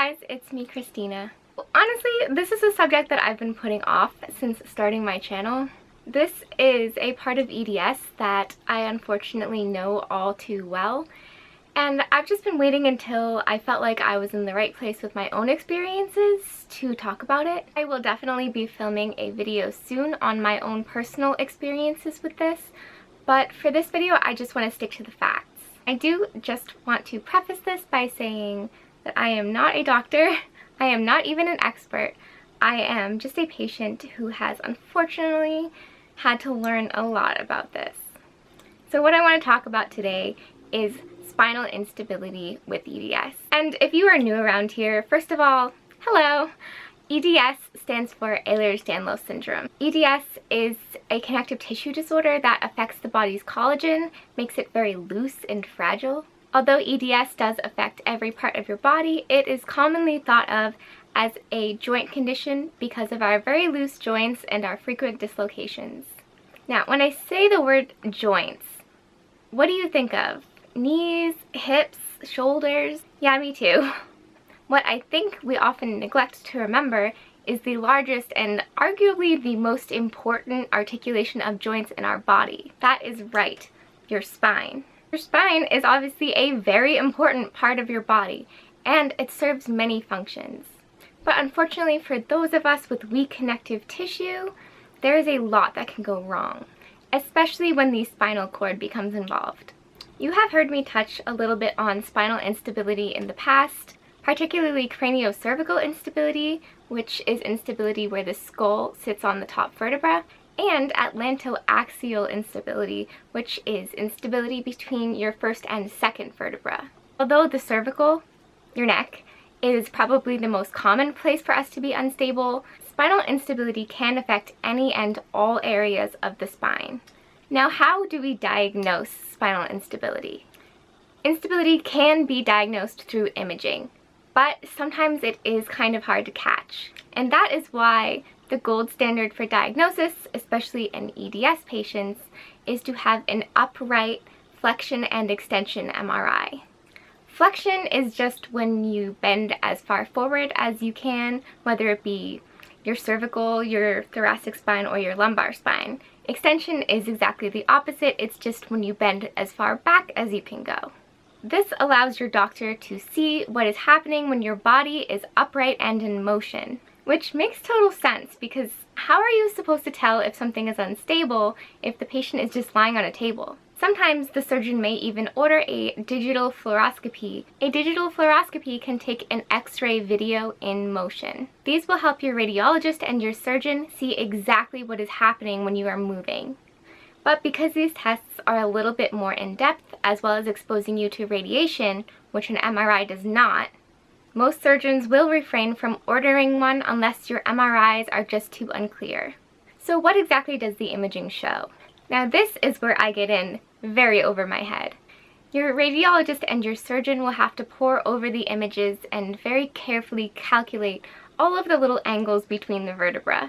guys, it's me, Christina. Honestly, this is a subject that I've been putting off since starting my channel. This is a part of EDS that I unfortunately know all too well, and I've just been waiting until I felt like I was in the right place with my own experiences to talk about it. I will definitely be filming a video soon on my own personal experiences with this, but for this video I just want to stick to the facts. I do just want to preface this by saying that I am not a doctor, I am not even an expert, I am just a patient who has unfortunately had to learn a lot about this. So what I want to talk about today is spinal instability with EDS. And if you are new around here, first of all, hello! EDS stands for Ehlers Danlos Syndrome. EDS is a connective tissue disorder that affects the body's collagen, makes it very loose and fragile. Although EDS does affect every part of your body, it is commonly thought of as a joint condition because of our very loose joints and our frequent dislocations. Now, when I say the word joints, what do you think of? Knees, hips, shoulders? Yeah, me too. What I think we often neglect to remember is the largest and arguably the most important articulation of joints in our body. That is right, your spine. Your spine is obviously a very important part of your body, and it serves many functions. But unfortunately for those of us with weak connective tissue, there is a lot that can go wrong, especially when the spinal cord becomes involved. You have heard me touch a little bit on spinal instability in the past, particularly craniocervical instability, which is instability where the skull sits on the top vertebra, and atlantoaxial instability, which is instability between your first and second vertebra. Although the cervical, your neck, is probably the most common place for us to be unstable, spinal instability can affect any and all areas of the spine. Now, how do we diagnose spinal instability? Instability can be diagnosed through imaging, but sometimes it is kind of hard to catch. And that is why the gold standard for diagnosis, especially in EDS patients, is to have an upright flexion and extension MRI. Flexion is just when you bend as far forward as you can, whether it be your cervical, your thoracic spine, or your lumbar spine. Extension is exactly the opposite, it's just when you bend as far back as you can go. This allows your doctor to see what is happening when your body is upright and in motion, which makes total sense because how are you supposed to tell if something is unstable if the patient is just lying on a table? Sometimes the surgeon may even order a digital fluoroscopy. A digital fluoroscopy can take an X-ray video in motion. These will help your radiologist and your surgeon see exactly what is happening when you are moving. But because these tests are a little bit more in-depth, as well as exposing you to radiation, which an MRI does not, most surgeons will refrain from ordering one unless your MRIs are just too unclear. So what exactly does the imaging show? Now this is where I get in very over my head. Your radiologist and your surgeon will have to pore over the images and very carefully calculate all of the little angles between the vertebrae.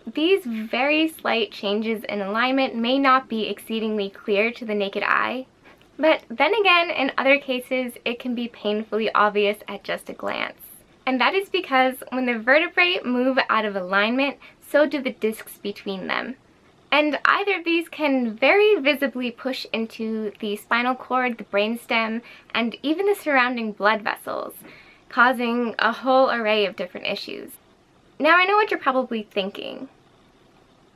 These very slight changes in alignment may not be exceedingly clear to the naked eye, but then again, in other cases, it can be painfully obvious at just a glance. And that is because when the vertebrae move out of alignment, so do the discs between them. And either of these can very visibly push into the spinal cord, the brainstem, and even the surrounding blood vessels, causing a whole array of different issues. Now I know what you're probably thinking.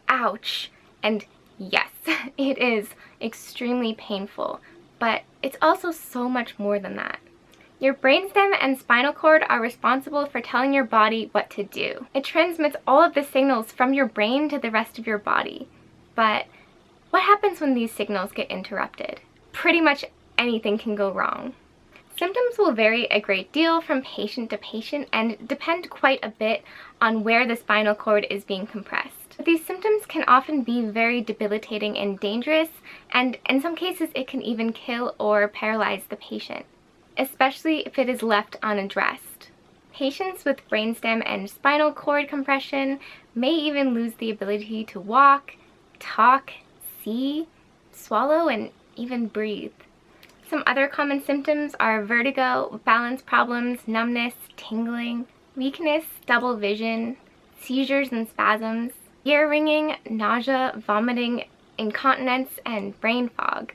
Ouch! And yes, it is extremely painful, but it's also so much more than that. Your brainstem and spinal cord are responsible for telling your body what to do. It transmits all of the signals from your brain to the rest of your body. But what happens when these signals get interrupted? Pretty much anything can go wrong. Symptoms will vary a great deal from patient to patient and depend quite a bit on where the spinal cord is being compressed. But these symptoms can often be very debilitating and dangerous, and in some cases it can even kill or paralyze the patient, especially if it is left unaddressed. Patients with brainstem and spinal cord compression may even lose the ability to walk, talk, see, swallow, and even breathe. Some other common symptoms are vertigo, balance problems, numbness, tingling, weakness, double vision, seizures and spasms, ear ringing, nausea, vomiting, incontinence, and brain fog.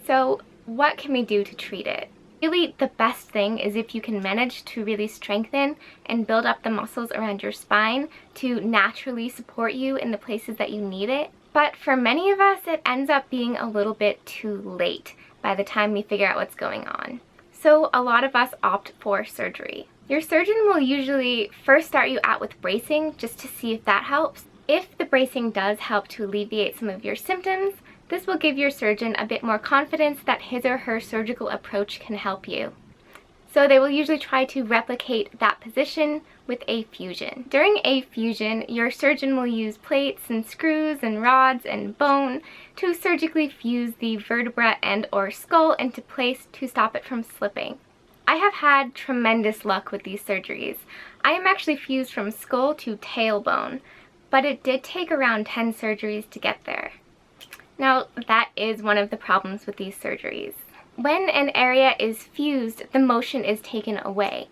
So what can we do to treat it? Really, the best thing is if you can manage to really strengthen and build up the muscles around your spine to naturally support you in the places that you need it. But for many of us, it ends up being a little bit too late by the time we figure out what's going on. So a lot of us opt for surgery. Your surgeon will usually first start you out with bracing just to see if that helps. If the bracing does help to alleviate some of your symptoms, this will give your surgeon a bit more confidence that his or her surgical approach can help you. So they will usually try to replicate that position with a fusion. During a fusion, your surgeon will use plates and screws and rods and bone to surgically fuse the vertebra and or skull into place to stop it from slipping. I have had tremendous luck with these surgeries. I am actually fused from skull to tailbone, but it did take around 10 surgeries to get there. Now, that is one of the problems with these surgeries. When an area is fused, the motion is taken away,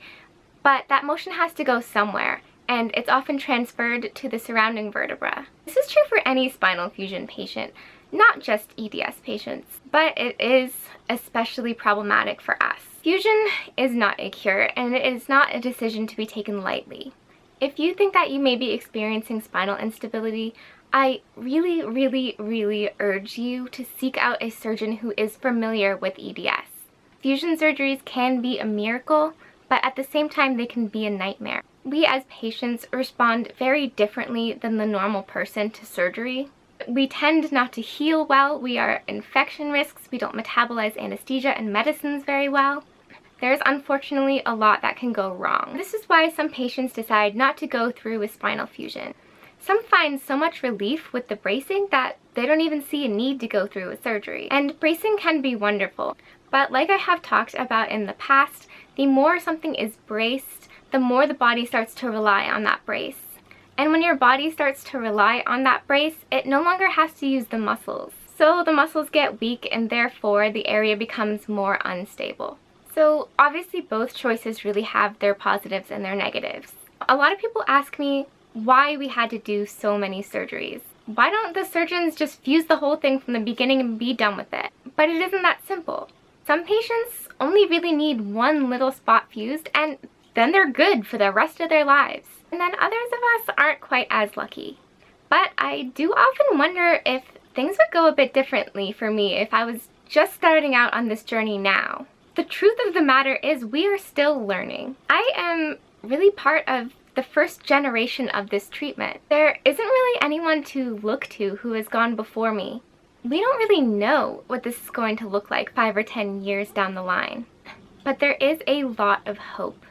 but that motion has to go somewhere, and it's often transferred to the surrounding vertebra. This is true for any spinal fusion patient, not just EDS patients, but it is especially problematic for us. Fusion is not a cure, and it is not a decision to be taken lightly. If you think that you may be experiencing spinal instability, I really urge you to seek out a surgeon who is familiar with EDS. Fusion surgeries can be a miracle, but at the same time they can be a nightmare. We as patients respond very differently than the normal person to surgery. We tend not to heal well, we are infection risks, we don't metabolize anesthesia and medicines very well. There's unfortunately a lot that can go wrong. This is why some patients decide not to go through with spinal fusion. Some find so much relief with the bracing that they don't even see a need to go through with surgery. And bracing can be wonderful, but like I have talked about in the past, the more something is braced, the more the body starts to rely on that brace. And when your body starts to rely on that brace, it no longer has to use the muscles. So the muscles get weak and therefore the area becomes more unstable. So obviously both choices really have their positives and their negatives. A lot of people ask me why we had to do so many surgeries. Why don't the surgeons just fuse the whole thing from the beginning and be done with it? But it isn't that simple. Some patients only really need one little spot fused and then they're good for the rest of their lives. And then others of us aren't quite as lucky. But I do often wonder if things would go a bit differently for me if I was just starting out on this journey now. The truth of the matter is we are still learning. I am really part of the first generation of this treatment. There isn't really anyone to look to who has gone before me. We don't really know what this is going to look like 5 or 10 years down the line. But there is a lot of hope.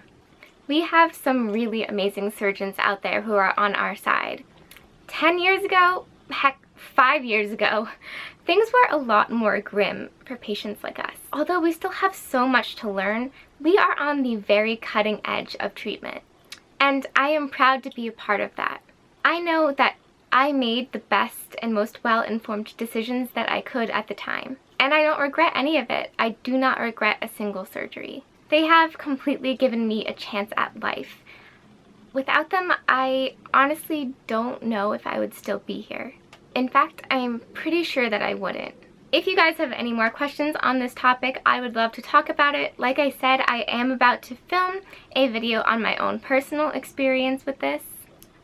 We have some really amazing surgeons out there who are on our side. 10 years ago, heck, 5 years ago, things were a lot more grim for patients like us. Although we still have so much to learn, we are on the very cutting edge of treatment. And I am proud to be a part of that. I know that I made the best and most well-informed decisions that I could at the time. And I don't regret any of it. I do not regret a single surgery. They have completely given me a chance at life. Without them, I honestly don't know if I would still be here. In fact, I'm pretty sure that I wouldn't. If you guys have any more questions on this topic, I would love to talk about it. Like I said, I am about to film a video on my own personal experience with this.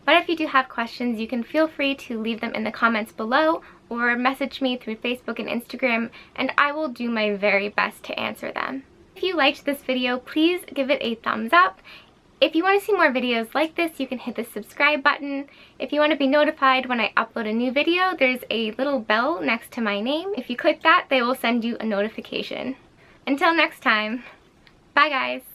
But if you do have questions, you can feel free to leave them in the comments below or message me through Facebook and Instagram, and I will do my very best to answer them. If you liked this video, please give it a thumbs up. If you want to see more videos like this, you can hit the subscribe button. If you want to be notified when I upload a new video, there's a little bell next to my name. If you click that, they will send you a notification. Until next time, bye guys!